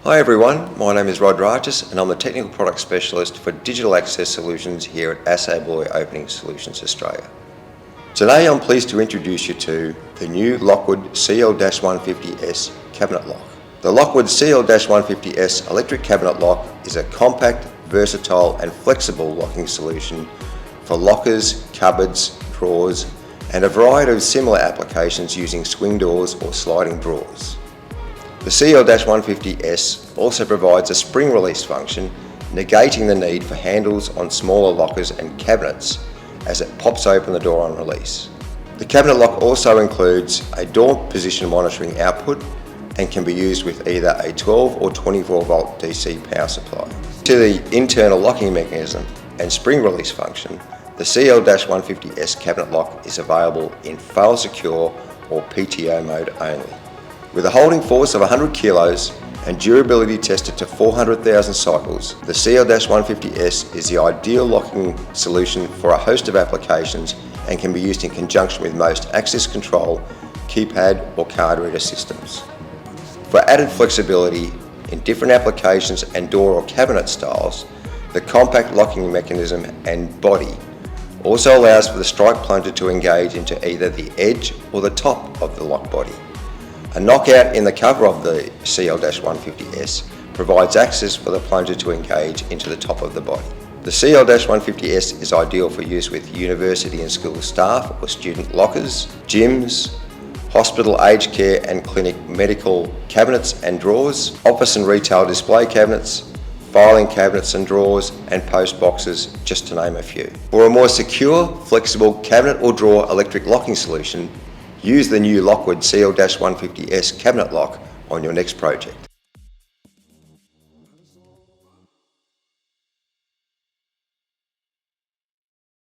Hi everyone, my name is Rod Rajas and I'm the Technical Product Specialist for Digital Access Solutions here at Assay Boy Opening Solutions Australia. Today I'm pleased to introduce you to the new Lockwood CL-150S Cabinet Lock. The Lockwood CL-150S Electric Cabinet Lock is a compact, versatile and flexible locking solution for lockers, cupboards, drawers and a variety of similar applications using swing doors or sliding drawers. The CL-150S also provides a spring release function, negating the need for handles on smaller lockers and cabinets as it pops open the door on release. The cabinet lock also includes a door position monitoring output and can be used with either a 12 or 24 volt DC power supply. To the internal locking mechanism and spring release function, the CL-150S cabinet lock is available in fail secure or PTO mode only. With a holding force of 100 kilos and durability tested to 400,000 cycles, the CL-150S is the ideal locking solution for a host of applications and can be used in conjunction with most access control, keypad or card reader systems. For added flexibility in different applications and door or cabinet styles, the compact locking mechanism and body also allows for the strike plunger to engage into either the edge or the top of the lock body. A knockout in the cover of the CL-150S provides access for the plunger to engage into the top of the body. The CL-150S is ideal for use with university and school staff or student lockers, gyms, hospital aged care and clinic medical cabinets and drawers, office and retail display cabinets, filing cabinets and drawers and post boxes, just to name a few. For a more secure, flexible cabinet or drawer electric locking solution, use the new Lockwood CL-150S Cabinet Lock on your next project.